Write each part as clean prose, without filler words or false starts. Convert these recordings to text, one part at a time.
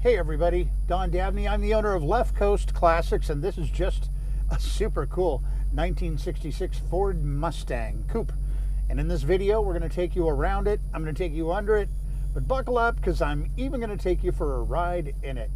Hey everybody, Don Dabney. I'm the owner of Left Coast Classics, and this is just a super cool 1966 Ford Mustang Coupe. And in this video, we're going to take you around it. I'm going to take you under it, but buckle up because I'm even going to take you for a ride in it.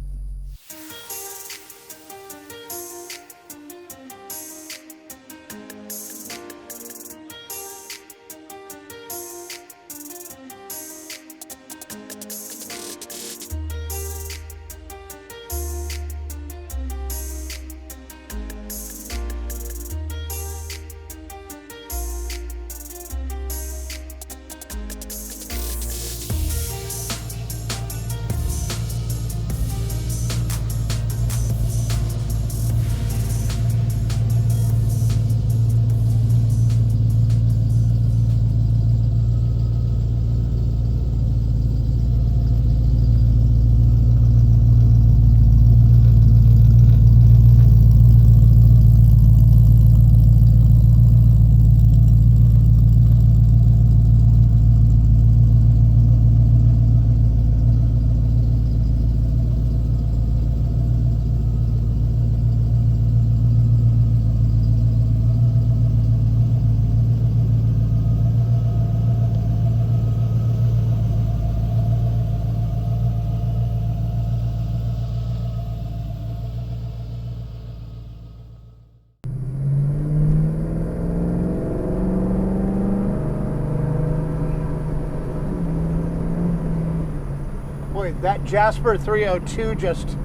Boy, that Jasper 302 just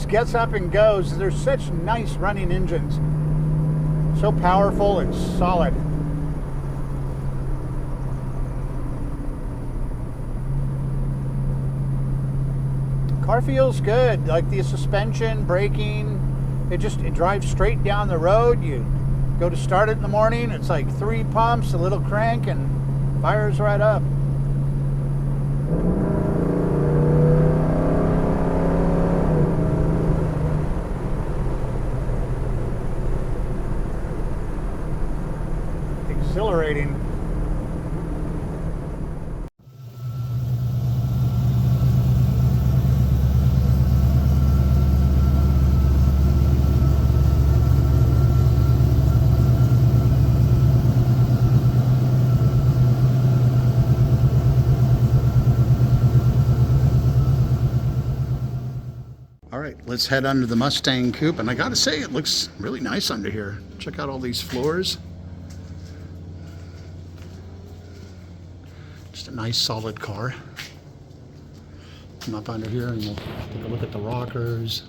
gets up and goes. They're such nice running engines. So powerful and solid. Car feels good, like the suspension, braking, it drives straight down the road. You go to start it in the morning, it's like 3 pumps, a little crank, and fires right up. Exhilarating. All right, let's head under the Mustang Coupe, and I gotta say, it looks really nice under here. Check out all these floors. Just a nice solid car. Come up under here and we'll take a look at the rockers.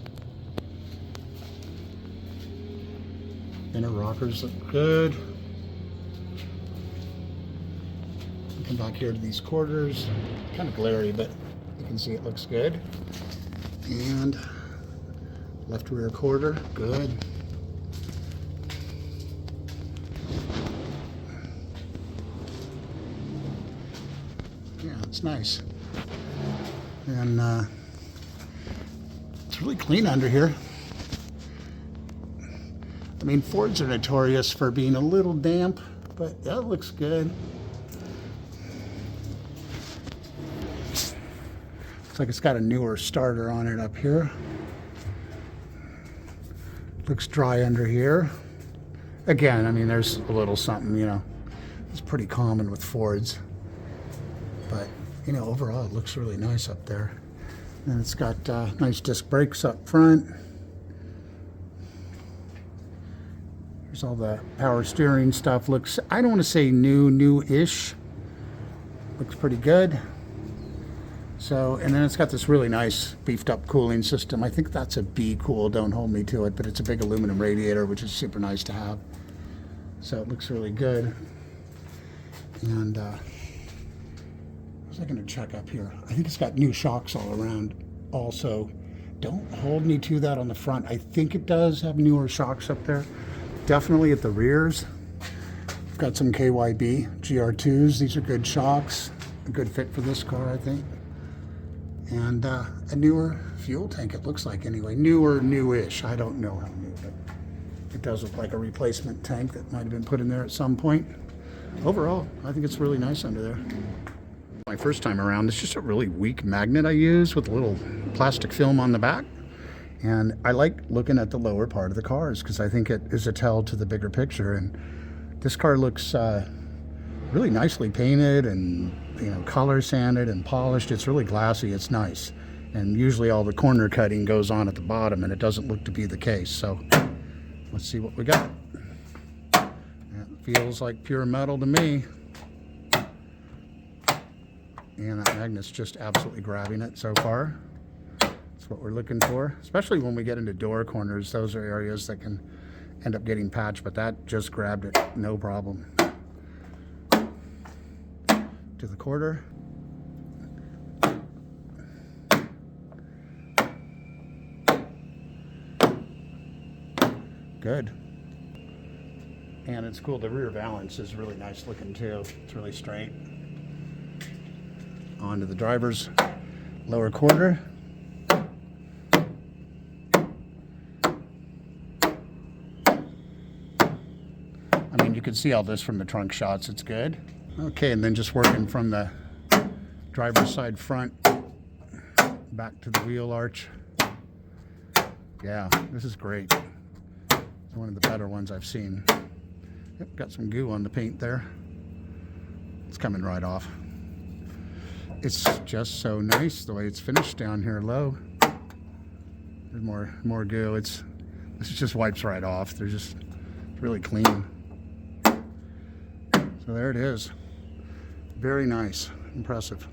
Inner rockers look good. Come back here to these quarters. Kind of glary, but you can see it looks good. And left rear quarter, good. Yeah, it's nice. And it's really clean under here. I mean, Fords are notorious for being a little damp, but that looks good. Looks like it's got a newer starter on it up here. Looks dry under here. Again, I mean, there's a little something, you know, it's pretty common with Fords. But, you know, overall it looks really nice up there. And it's got nice disc brakes up front. There's all the power steering stuff. Looks, I don't want to say new-ish. Looks pretty good. So, and then it's got this really nice beefed up cooling system. I think that's a B-Cool, don't hold me to it, but it's a big aluminum radiator, which is super nice to have. So it looks really good. And what was I going to check up here? I think it's got new shocks all around also. Don't hold me to that on the front. I think it does have newer shocks up there. Definitely at the rears. I've got some KYB GR2s. These are good shocks. A good fit for this car, I think. And a newer fuel tank, it looks like anyway. Newish. I don't know how new, but it does look like a replacement tank that might have been put in there at some point. Overall, I think it's really nice under there. My first time around, it's just a really weak magnet I use with a little plastic film on the back. And I like looking at the lower part of the cars because I think it is a tell to the bigger picture. And this car looks really nicely painted and, you know, color sanded and polished. It's really glassy. It's nice. And usually all the corner cutting goes on at the bottom, and it doesn't look to be the case. So let's see what we got. That feels like pure metal to me. And that magnet's just absolutely grabbing it so far. That's what we're looking for, especially when we get into door corners. Those are areas that can end up getting patched, but that just grabbed it, no problem. To the quarter. Good. And it's cool, the rear valance is really nice looking too. It's really straight. Onto the driver's lower quarter. I mean, you can see all this from the trunk shots. It's good. Okay, and then just working from the driver's side front back to the wheel arch. Yeah, this is great. It's one of the better ones I've seen. Yep, got some goo on the paint there. It's coming right off. It's just so nice the way it's finished down here low. There's more goo. This just wipes right off. They're just really clean. So there it is. Very nice. Impressive.